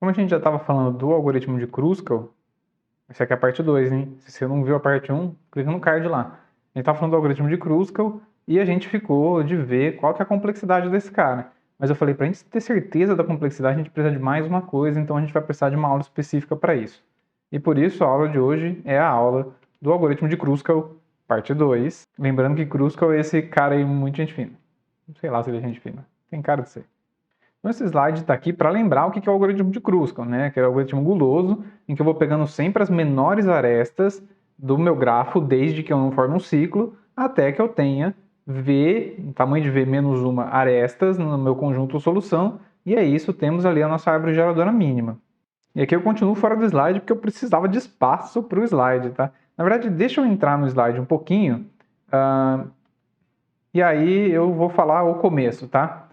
Como a gente já estava falando do algoritmo de Kruskal, essa aqui é a parte 2, hein? Se você não viu a parte 1, clica no card lá. A gente estava falando do algoritmo de Kruskal e a gente ficou de ver qual que é a complexidade desse cara. Mas eu falei, para a gente ter certeza da complexidade, a gente precisa de mais uma coisa, então a gente vai precisar de uma aula específica para isso. E por isso a aula de hoje é a aula do algoritmo de Kruskal, parte 2. Lembrando que Kruskal é esse cara aí muito gente fina. Não sei lá se ele é gente fina. Tem cara de ser. Então, esse slide está aqui para lembrar o que é o algoritmo de Kruskal, né? Que é o algoritmo guloso, em que eu vou pegando sempre as menores arestas do meu grafo, desde que eu não forme um ciclo, até que eu tenha V, tamanho de V menos uma arestas no meu conjunto solução, e é isso, temos ali a nossa árvore geradora mínima. E aqui eu continuo fora do slide porque eu precisava de espaço para o slide, tá? Na verdade, deixa eu entrar no slide um pouquinho, e aí eu vou falar o começo, tá?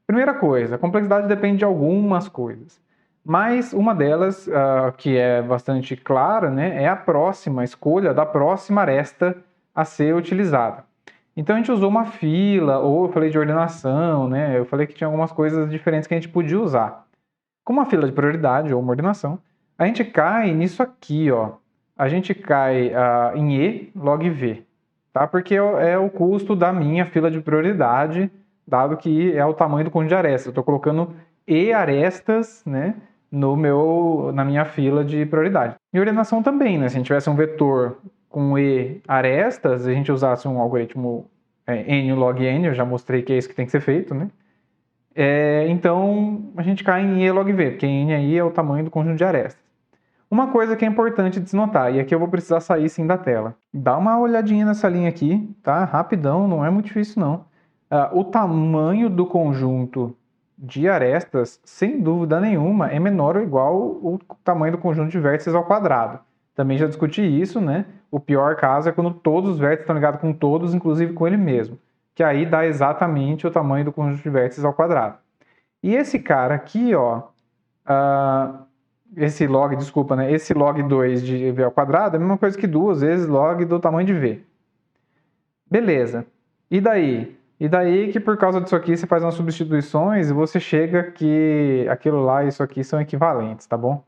Primeira coisa, a complexidade depende de algumas coisas, mas uma delas, que é bastante clara, né, é a próxima escolha da próxima aresta a ser utilizada. Então a gente usou uma fila, ou eu falei de ordenação, né, eu falei que tinha algumas coisas diferentes que a gente podia usar. Como uma fila de prioridade ou uma ordenação, a gente cai nisso aqui, ó. A gente cai em E log V, tá? Porque é o custo da minha fila de prioridade, dado que é o tamanho do conjunto de arestas. Eu estou colocando E arestas, né, na minha fila de prioridade. E ordenação também, né? Se a gente tivesse um vetor com E arestas, a gente usasse um algoritmo N log N, eu já mostrei que é isso que tem que ser feito, né? Então a gente cai em E log V, porque N aí é o tamanho do conjunto de arestas. Uma coisa que é importante de se notar, e aqui eu vou precisar sair sim da tela. Dá uma olhadinha nessa linha aqui, tá? Rapidão, não é muito difícil não. O tamanho do conjunto de arestas, sem dúvida nenhuma, é menor ou igual ao tamanho do conjunto de vértices ao quadrado. Também já discuti isso, né? O pior caso é quando todos os vértices estão ligados com todos, inclusive com ele mesmo. Que aí dá exatamente o tamanho do conjunto de vértices ao quadrado. E esse cara aqui, ó, esse log 2 de V ao quadrado é a mesma coisa que 2 vezes log do tamanho de V. Beleza. E daí? E daí que por causa disso aqui você faz umas substituições e você chega que aquilo lá e isso aqui são equivalentes, tá bom?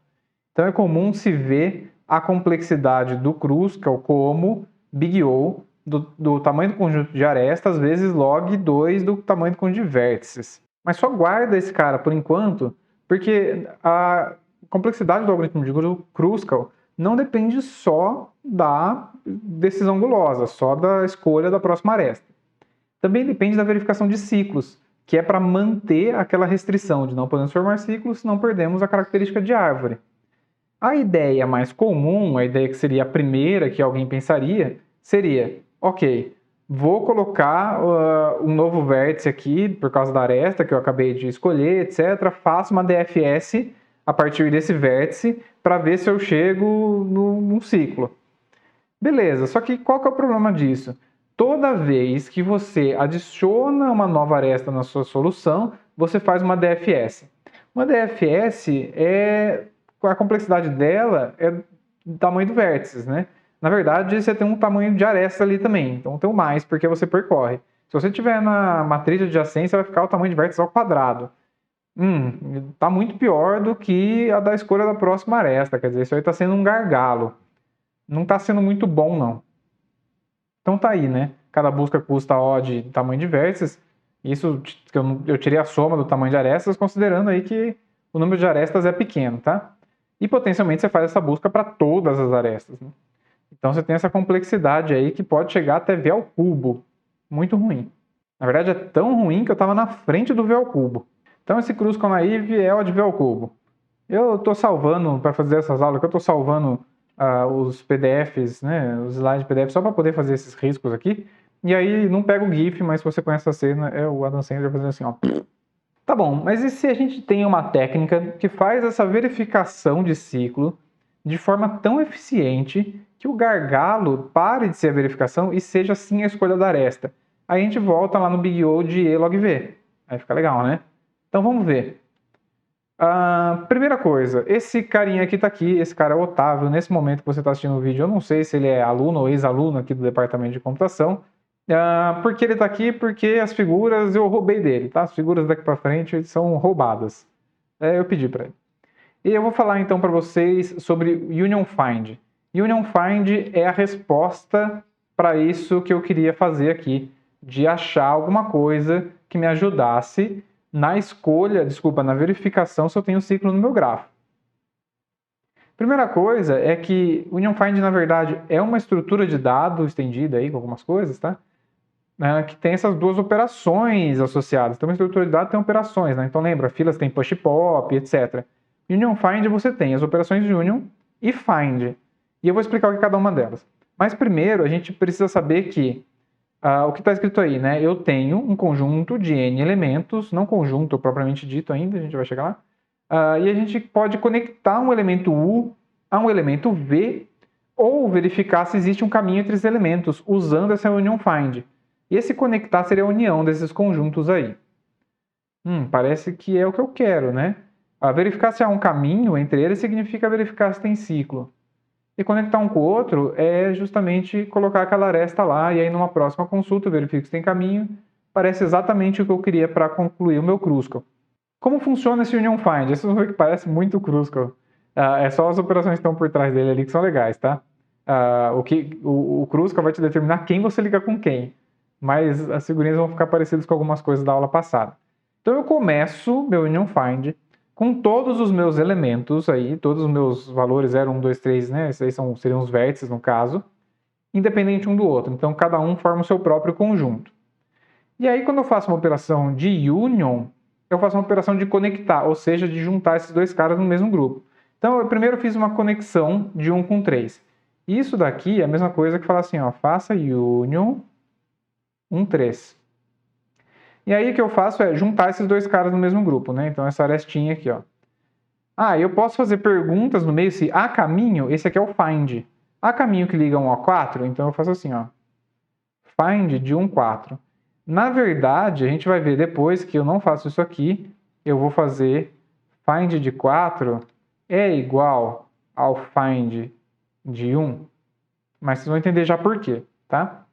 Então é comum se ver a complexidade do Kruskal como Big O do tamanho do conjunto de arestas vezes log 2 do tamanho do conjunto de vértices. Mas só guarda esse cara por enquanto, porque a complexidade do algoritmo de Kruskal não depende só da decisão gulosa, só da escolha da próxima aresta. Também depende da verificação de ciclos, que é para manter aquela restrição de não podemos formar ciclos, senão perdemos a característica de árvore. A ideia mais comum, a ideia que seria a primeira que alguém pensaria, seria, ok, vou colocar um novo vértice aqui, por causa da aresta que eu acabei de escolher, etc. Faço uma DFS a partir desse vértice para ver se eu chego num ciclo. Beleza, só que qual que é o problema disso? Toda vez que você adiciona uma nova aresta na sua solução, você faz uma DFS. Uma DFS a complexidade dela é do tamanho do vértices, né? Na verdade, você tem um tamanho de aresta ali também, então tem um mais porque você percorre. Se você tiver na matriz de adjacência, vai ficar o tamanho de vértices ao quadrado. Tá muito pior do que a da escolha da próxima aresta, quer dizer, isso aí está sendo um gargalo. Não está sendo muito bom, não. Então tá aí, né? Cada busca custa O de tamanho de vértices. Isso eu tirei a soma do tamanho de arestas, considerando aí que o número de arestas é pequeno, tá? E potencialmente você faz essa busca para todas as arestas, né? Então você tem essa complexidade aí que pode chegar até V ao cubo. Muito ruim. Na verdade é tão ruim que eu estava na frente do V ao cubo. Então esse Kruskal naive é o de V ao cubo. Eu estou salvando, para fazer essas aulas, eu estou salvando os PDFs, né, os slides PDF, só para poder fazer esses riscos aqui. E aí não pega o GIF, mas se você conhece a cena, é o Adam Sandler fazendo assim, ó. Tá bom, mas e se a gente tem uma técnica que faz essa verificação de ciclo de forma tão eficiente que o gargalo pare de ser a verificação e seja sim a escolha da aresta? Aí a gente volta lá no Big O de E log V. Aí fica legal, né? Então vamos ver. Primeira coisa, esse carinha aqui tá aqui, esse cara é o Otávio. Nesse momento que você está assistindo o vídeo, eu não sei se ele é aluno ou ex-aluno aqui do departamento de computação. Por que ele tá aqui? Porque as figuras eu roubei dele, tá? As figuras daqui para frente são roubadas. Eu pedi para ele. E eu vou falar então para vocês sobre Union Find. Union Find é a resposta para isso que eu queria fazer aqui, de achar alguma coisa que me ajudasse na escolha, na verificação se eu tenho ciclo no meu grafo. Primeira coisa é que Union Find, na verdade, é uma estrutura de dados estendida aí com algumas coisas, tá? Que tem essas duas operações associadas. Então, uma estrutura de dados tem operações, né? Então, lembra, filas tem push pop, etc. Union Find você tem as operações de Union e Find. E eu vou explicar o que é cada uma delas. Mas primeiro, a gente precisa saber que o que está escrito aí, né? Eu tenho um conjunto de N elementos, não conjunto propriamente dito ainda, a gente vai chegar lá. E a gente pode conectar um elemento U a um elemento V ou verificar se existe um caminho entre esses elementos usando essa Union Find. E esse conectar seria a união desses conjuntos aí. Parece que é o que eu quero, né? Verificar se há um caminho entre eles significa verificar se tem ciclo. E conectar um com o outro é justamente colocar aquela aresta lá e aí numa próxima consulta eu verifico se tem caminho. Parece exatamente o que eu queria para concluir o meu Kruskal. Como funciona esse Union Find? Esse é que parece muito Kruskal. É só as operações que estão por trás dele ali que são legais, tá? O Kruskal vai te determinar quem você liga com quem. Mas as figurinhas vão ficar parecidas com algumas coisas da aula passada. Então eu começo meu Union Find com todos os meus elementos aí, todos os meus valores 0, 1, 2, 3, né? Esses aí seriam os vértices no caso, independente um do outro. Então cada um forma o seu próprio conjunto. E aí quando eu faço uma operação de union, eu faço uma operação de conectar, ou seja, de juntar esses dois caras no mesmo grupo. Então eu primeiro fiz uma conexão de 1 com 3. Isso daqui é a mesma coisa que falar assim, ó, faça union 1, 3. E aí o que eu faço é juntar esses dois caras no mesmo grupo, né? Então essa arestinha aqui, ó. Eu posso fazer perguntas no meio se há caminho, esse aqui é o find. Há caminho que liga 1 a 4? Então eu faço assim, ó. Find de 1, 4. Na verdade, a gente vai ver depois que eu não faço isso aqui, eu vou fazer find de 4 é igual ao find de 1. Mas vocês vão entender já por quê, tá?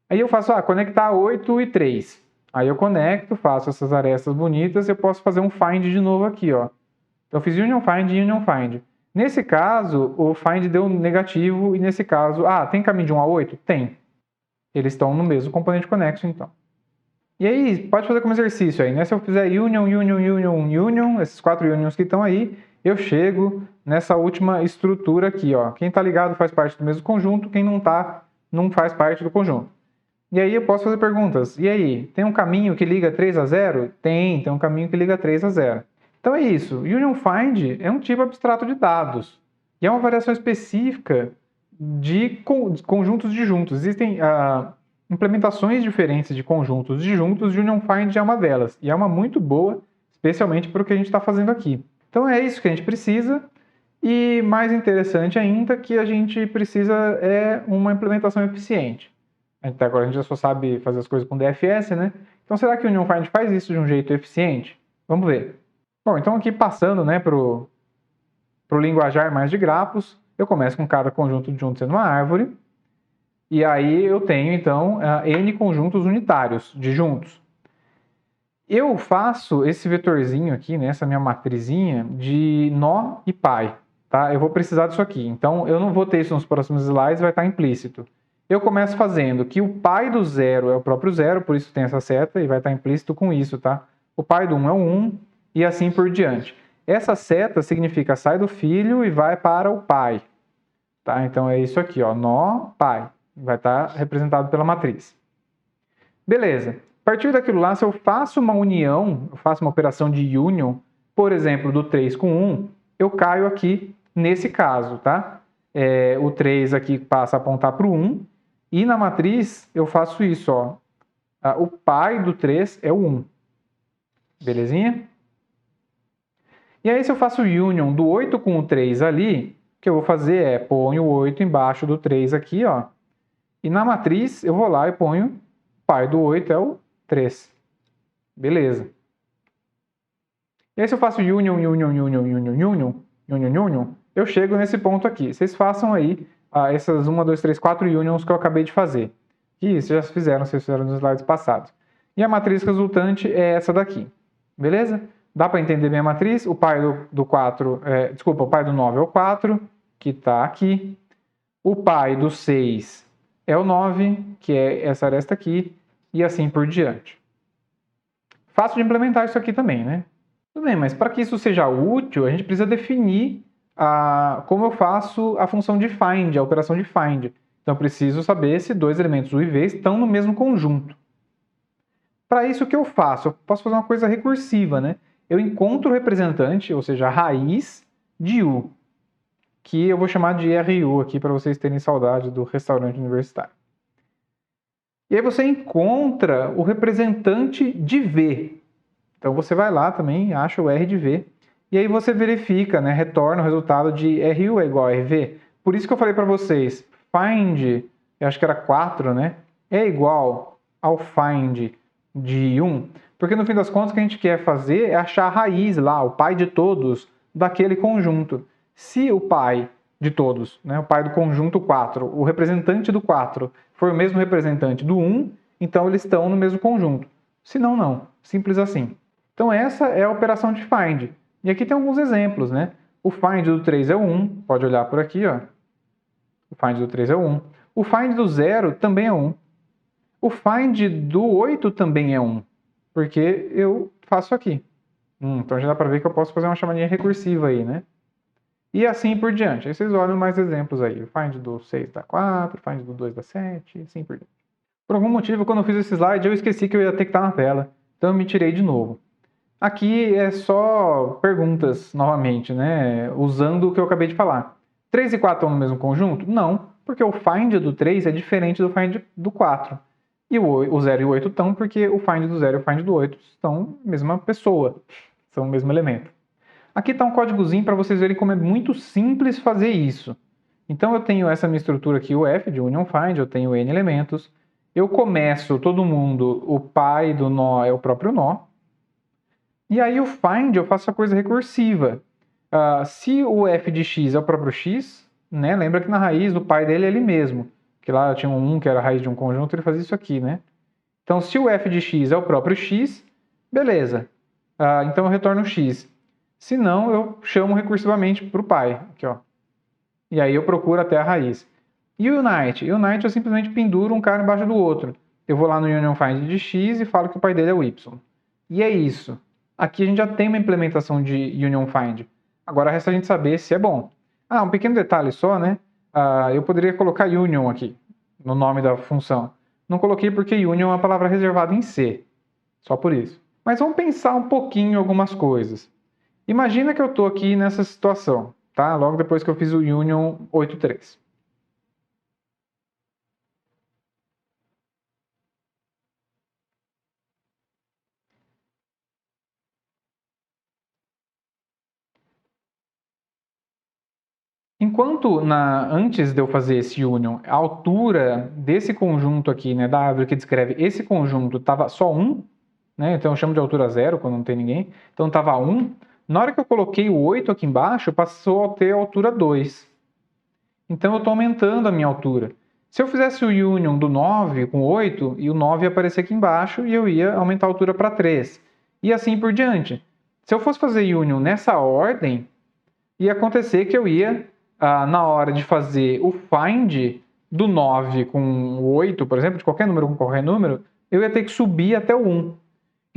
Aí eu faço, conectar 8 e 3. Aí eu conecto, faço essas arestas bonitas e eu posso fazer um find de novo aqui, ó. Então eu fiz Union Find e Union Find. Nesse caso, o find deu negativo e nesse caso, tem caminho de 1 a 8? Tem. Eles estão no mesmo componente conexo, então. E aí, pode fazer como exercício aí, né? Se eu fizer Union, Union, Union, Union, esses 4 Unions que estão aí, eu chego nessa última estrutura aqui, ó. Quem está ligado faz parte do mesmo conjunto, quem não está, não faz parte do conjunto. E aí eu posso fazer perguntas. E aí, tem um caminho que liga 3 a 0? Tem um caminho que liga 3 a 0. Então é isso. Union Find é um tipo abstrato de dados. E é uma variação específica de conjuntos disjuntos. Existem implementações diferentes de conjuntos disjuntos e Union Find é uma delas. E é uma muito boa, especialmente para o que a gente está fazendo aqui. Então é isso que a gente precisa. E mais interessante ainda, que a gente precisa é uma implementação eficiente. Até agora a gente já só sabe fazer as coisas com DFS, né? Então será que o Union Find faz isso de um jeito eficiente? Vamos ver. Bom, então aqui passando, né, pro linguajar mais de grafos, eu começo com cada conjunto disjunto sendo uma árvore. E aí eu tenho, então, N conjuntos unitários, disjuntos. Eu faço esse vetorzinho aqui, né, essa minha matrizinha, de nó e pai. Tá? Eu vou precisar disso aqui. Então eu não vou ter isso nos próximos slides, vai estar implícito. Eu começo fazendo que o pai do zero é o próprio zero, por isso tem essa seta e vai estar implícito com isso, tá? O pai do 1 é o 1 e assim por diante. Essa seta significa sai do filho e vai para o pai, tá? Então é isso aqui, ó, nó, pai. Vai estar representado pela matriz. Beleza. A partir daquilo lá, se eu faço uma união, eu faço uma operação de union, por exemplo, do 3 com 1, eu caio aqui nesse caso, tá? O 3 aqui passa a apontar para o 1, e na matriz eu faço isso, ó. O pai do 3 é o 1. Belezinha? E aí se eu faço union do 8 com o 3 ali, o que eu vou fazer é ponho o 8 embaixo do 3 aqui, ó. E na matriz eu vou lá e ponho o pai do 8 é o 3. Beleza. E aí se eu faço union, union, union, union, union, union, union, eu chego nesse ponto aqui. Vocês façam aí essas 1, 2, 3, 4 unions que eu acabei de fazer. E isso já fizeram, vocês fizeram nos slides passados. E a matriz resultante é essa daqui. Beleza? Dá para entender bem a matriz? O pai do 4, o pai do 9 é o 4, que está aqui. O pai do 6 é o 9, que é essa aresta aqui, e assim por diante. Fácil de implementar isso aqui também, né? Tudo bem, mas para que isso seja útil, a gente precisa definir como eu faço a função de find, a operação de find. Então eu preciso saber se dois elementos U e V estão no mesmo conjunto. Para isso, o que eu faço? Eu posso fazer uma coisa recursiva, né? Eu encontro o representante, ou seja, a raiz de U, que eu vou chamar de RU aqui para vocês terem saudade do restaurante universitário. E aí você encontra o representante de V. Então você vai lá também, acha o R de V, e aí você verifica, né, retorna o resultado de RU é igual a RV. Por isso que eu falei para vocês, find, eu acho que era 4, né, é igual ao find de 1, porque no fim das contas o que a gente quer fazer é achar a raiz lá, o pai de todos daquele conjunto. Se o pai de todos, né, o pai do conjunto 4, o representante do 4 for o mesmo representante do 1, então eles estão no mesmo conjunto. Se não, não. Simples assim. Então essa é a operação de find. E aqui tem alguns exemplos, né? O find do 3 é o 1, pode olhar por aqui, ó. O find do 3 é o 1. O find do 0 também é 1. O find do 8 também é 1, porque eu faço aqui. Então já dá para ver que eu posso fazer uma chamadinha recursiva aí, né? E assim por diante. Aí vocês olham mais exemplos aí. O find do 6 dá 4, o find do 2 dá 7, e assim por diante. Por algum motivo, quando eu fiz esse slide, eu esqueci que eu ia ter que estar na tela. Então eu me tirei de novo. Aqui é só perguntas, novamente, né? Usando o que eu acabei de falar. 3 e 4 estão no mesmo conjunto? Não, porque o find do 3 é diferente do find do 4. E o 0 e o 8 estão porque o find do 0 e o find do 8 são a mesma pessoa, são o mesmo elemento. Aqui está um códigozinho para vocês verem como é muito simples fazer isso. Então eu tenho essa minha estrutura aqui, o F de union find, eu tenho N elementos. Eu começo todo mundo, o pai do nó é o próprio nó. E aí o find eu faço a coisa recursiva. Se o f de x é o próprio x, né, lembra que na raiz do pai dele é ele mesmo. Que lá eu tinha um 1 que era a raiz de um conjunto, ele fazia isso aqui, né? Então se o f de x é o próprio x, beleza. Então eu retorno x. Se não, eu chamo recursivamente para o pai. Aqui, ó. E aí eu procuro até a raiz. E o unite? Unite eu simplesmente penduro um cara embaixo do outro. Eu vou lá no union find de x e falo que o pai dele é o y. E é isso. Aqui a gente já tem uma implementação de union find. Agora resta a gente saber se é bom. Um pequeno detalhe só, né? Eu poderia colocar union aqui, no nome da função. Não coloquei porque union é uma palavra reservada em C. Só por isso. Mas vamos pensar um pouquinho em algumas coisas. Imagina que eu estou aqui nessa situação, tá? Logo depois que eu fiz o union 8.3. Enquanto antes de eu fazer esse union, a altura desse conjunto aqui, né, da árvore que descreve esse conjunto, estava só 1, né, então eu chamo de altura 0 quando não tem ninguém, então estava 1. Na hora que eu coloquei o 8 aqui embaixo, passou a ter a altura 2. Então eu estou aumentando a minha altura. Se eu fizesse o union do 9 com 8, e o 9 ia aparecer aqui embaixo, e eu ia aumentar a altura para 3. E assim por diante. Se eu fosse fazer union nessa ordem, ia acontecer que eu ia, na hora de fazer o find do 9 com o 8, por exemplo, de qualquer número com qualquer número, eu ia ter que subir até o 1.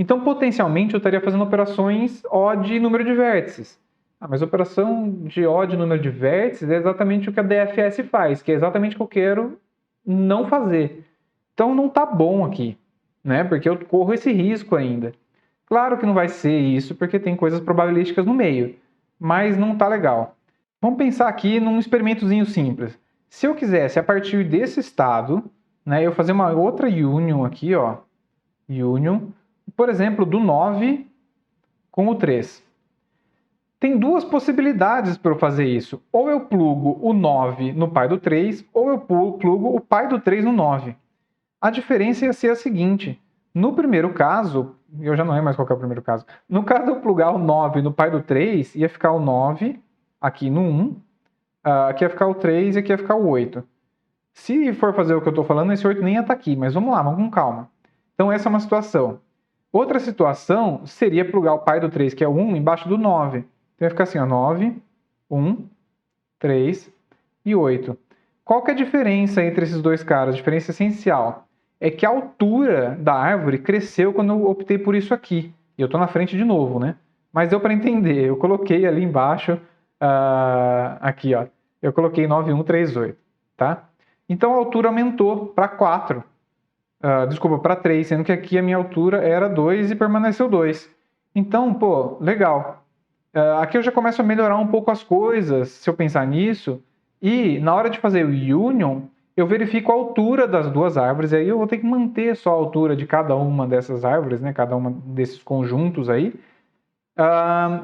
Então, potencialmente, eu estaria fazendo operações O de número de vértices. Mas operação de O de número de vértices é exatamente o que a DFS faz, que é exatamente o que eu quero não fazer. Então, não está bom aqui, né? Porque eu corro esse risco ainda. Claro que não vai ser isso, porque tem coisas probabilísticas no meio, mas não está legal. Vamos pensar aqui num experimentozinho simples. Se eu quisesse, a partir desse estado, né, eu fazer uma outra union aqui, ó, union, por exemplo, do 9 com o 3. Tem duas possibilidades para eu fazer isso. Ou eu plugo o 9 no pai do 3, ou eu plugo o pai do 3 no 9. A diferença ia ser a seguinte. No primeiro caso, eu já não lembro mais qual que é o primeiro caso. No caso de eu plugar o 9 no pai do 3, ia ficar o 9 aqui no 1, aqui ia ficar o 3 e aqui ia ficar o 8. Se for fazer o que eu estou falando, esse 8 nem ia estar aqui, mas vamos lá, vamos com calma. Então essa é uma situação. Outra situação seria plugar o pai do 3, que é o 1, embaixo do 9. Então vai ficar assim, ó, 9, 1, 3 e 8. Qual que é a diferença entre esses dois caras? A diferença essencial é que a altura da árvore cresceu quando eu optei por isso aqui. E eu estou na frente de novo, né? Mas deu para entender. Eu coloquei ali embaixo, aqui, ó. Eu coloquei 9138, tá? Então a altura aumentou para 4. Desculpa, para 3, sendo que aqui a minha altura era 2 e permaneceu 2. Então, pô, legal. Aqui eu já começo a melhorar um pouco as coisas, se eu pensar nisso. E na hora de fazer o union, eu verifico a altura das duas árvores. E aí eu vou ter que manter só a altura de cada uma dessas árvores, né? Cada uma desses conjuntos aí.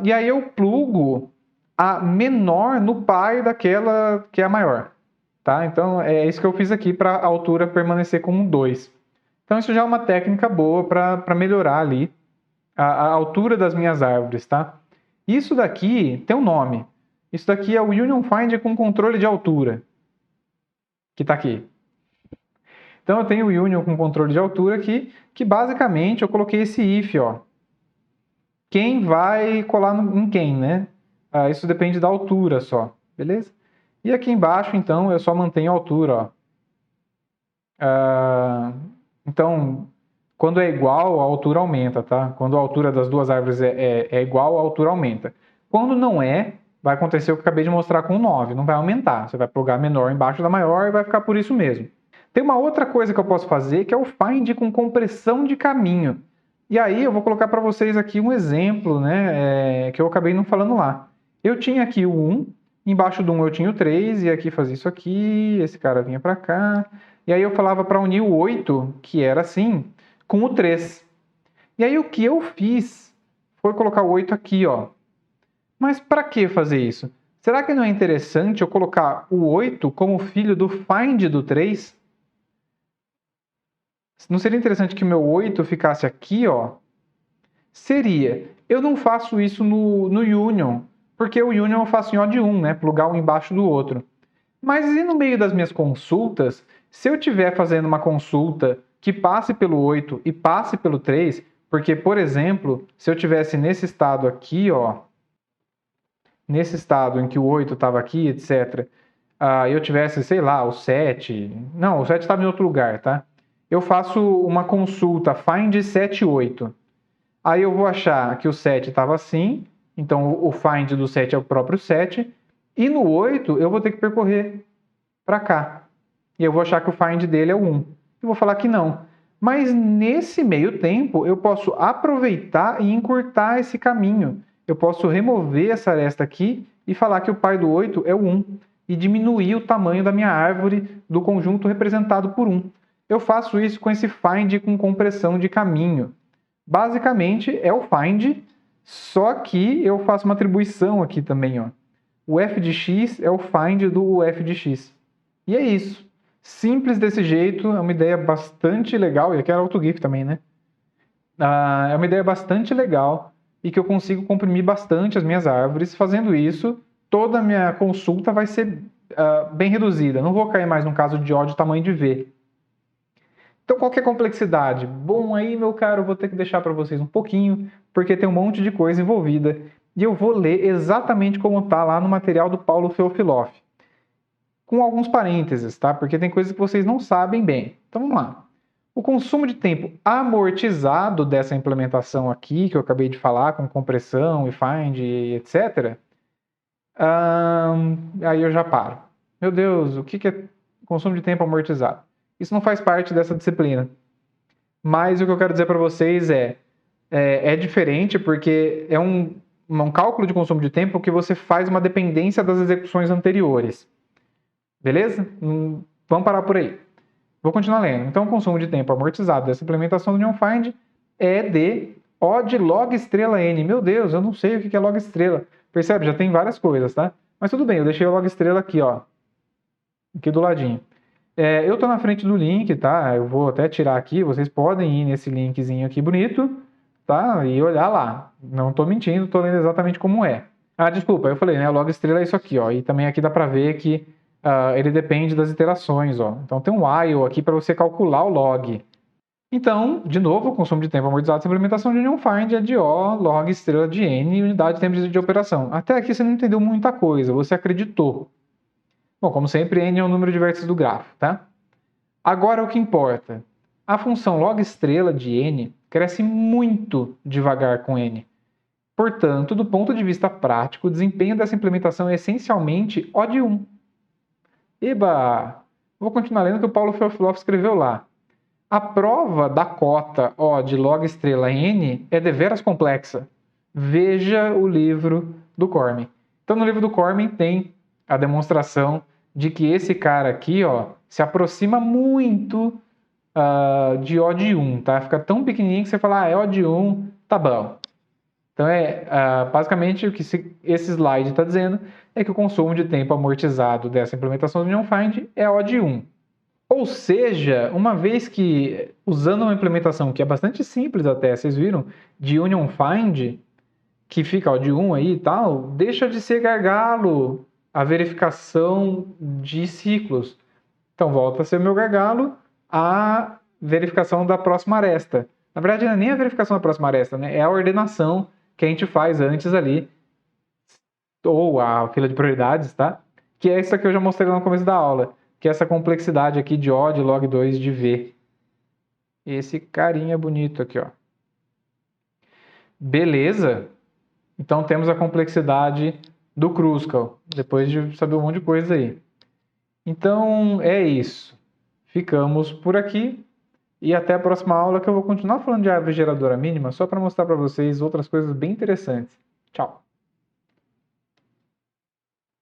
E aí eu plugo a menor no pai daquela que é a maior. Tá? Então é isso que eu fiz aqui para a altura permanecer como 2. Então isso já é uma técnica boa para melhorar ali a altura das minhas árvores, tá? Isso daqui tem um nome. Isso daqui é o Union Find com controle de altura, que está aqui. Então eu tenho o Union com controle de altura aqui, que basicamente eu coloquei esse if, ó. Quem vai colar em quem, né? Isso depende da altura só, beleza? E aqui embaixo, então, eu só mantenho a altura, ó. Então, quando é igual, a altura aumenta, tá? Quando a altura das duas árvores é igual, a altura aumenta. Quando não é, vai acontecer o que eu acabei de mostrar com o 9, não vai aumentar. Você vai plugar menor embaixo da maior e vai ficar por isso mesmo. Tem uma outra coisa que eu posso fazer, que é o find com compressão de caminho. E aí eu vou colocar para vocês aqui um exemplo, né, que eu acabei não falando lá. Eu tinha aqui o 1, embaixo do 1 eu tinha o 3, e aqui fazia isso aqui, esse cara vinha para cá. E aí eu falava para unir o 8, que era assim, com o 3. E aí o que eu fiz foi colocar o 8 aqui, ó. Mas para que fazer isso? Será que não é interessante eu colocar o 8 como filho do find do 3? Não seria interessante que o meu 8 ficasse aqui, ó? Seria. Eu não faço isso no union, porque o union eu faço em O de 1, né? Plugar um embaixo do outro. Mas e no meio das minhas consultas, se eu estiver fazendo uma consulta que passe pelo 8 e passe pelo 3, porque, por exemplo, se eu tivesse nesse estado aqui, ó, nesse estado em que o 8 estava aqui, etc., eu tivesse, sei lá, o 7... Não, o 7 estava em outro lugar, tá? Eu faço uma consulta find 7 e 8. Aí eu vou achar que o 7 estava assim, então o find do 7 é o próprio 7, e no 8 eu vou ter que percorrer para cá. E eu vou achar que o find dele é o 1. Eu vou falar que não. Mas nesse meio tempo eu posso aproveitar e encurtar esse caminho. Eu posso remover essa aresta aqui e falar que o pai do 8 é o 1 e diminuir o tamanho da minha árvore do conjunto representado por 1. Eu faço isso com esse find com compressão de caminho. Basicamente é o find, só que eu faço uma atribuição aqui também, ó. O f de x é o find do f de x. E é isso. Simples desse jeito, é uma ideia bastante legal, e aqui era AutoGIF também, né? É uma ideia bastante legal e que eu consigo comprimir bastante as minhas árvores. Fazendo isso, toda a minha consulta vai ser bem reduzida. Não vou cair mais no caso de O de tamanho de V. Então, qual que é a complexidade? Bom, aí, meu caro, eu vou ter que deixar para vocês um pouquinho, porque tem um monte de coisa envolvida. E eu vou ler exatamente como está lá no material do Paulo Feofiloff. Com alguns parênteses, tá? Porque tem coisas que vocês não sabem bem. Então, vamos lá. O consumo de tempo amortizado dessa implementação aqui, que eu acabei de falar, com compressão e find, etc. Aí eu já paro. Meu Deus, o que é consumo de tempo amortizado? Isso não faz parte dessa disciplina. Mas o que eu quero dizer para vocês é diferente porque é um cálculo de consumo de tempo que você faz uma dependência das execuções anteriores. Beleza? Vamos parar por aí. Vou continuar lendo. Então, o consumo de tempo amortizado dessa implementação do NeonFind é de O de log estrela n. Meu Deus, eu não sei o que é log estrela. Percebe? Já tem várias coisas, tá? Mas tudo bem, eu deixei o log estrela aqui, ó. Aqui do ladinho. Eu estou na frente do link, tá? Eu vou até tirar aqui, vocês podem ir nesse linkzinho aqui bonito, tá? E olhar lá. Não estou mentindo, estou lendo exatamente como é. Desculpa, eu falei, né? O log estrela é isso aqui, ó. E também aqui dá para ver que ele depende das iterações, ó. Então tem um while aqui para você calcular o log. Então, de novo, o consumo de tempo amortizado dessa implementação de union find é de O log estrela de N unidade de tempo de operação. Até aqui você não entendeu muita coisa, você acreditou. Bom, como sempre, N é o número de vértices do grafo, tá? Agora o que importa. A função log estrela de N cresce muito devagar com N. Portanto, do ponto de vista prático, o desempenho dessa implementação é essencialmente O de 1. Eba! Vou continuar lendo o que o Paulo Feofilov escreveu lá. A prova da cota O de log estrela N é deveras complexa. Veja o livro do Cormen. Então, no livro do Cormen tem a demonstração de que esse cara aqui, ó, se aproxima muito de O de 1, tá? Fica tão pequenininho que você fala, é O de 1, tá bom. Então, basicamente, o que esse slide está dizendo é que o consumo de tempo amortizado dessa implementação do union find é O de 1. Ou seja, uma vez que, usando uma implementação que é bastante simples até, vocês viram, de union find, que fica ó, de 1 aí e tal, deixa de ser gargalo a verificação de ciclos. Então volta a ser meu gargalo a verificação da próxima aresta. Na verdade, não é nem a verificação da próxima aresta, né? É a ordenação que a gente faz antes ali, ou a fila de prioridades, tá? Que é isso que eu já mostrei lá no começo da aula, que é essa complexidade aqui de O de log 2 de V. Esse carinha bonito aqui, ó. Beleza? Então temos a complexidade do Kruskal, depois de saber um monte de coisa aí. Então é isso. Ficamos por aqui e até a próxima aula que eu vou continuar falando de árvore geradora mínima só para mostrar para vocês outras coisas bem interessantes. Tchau!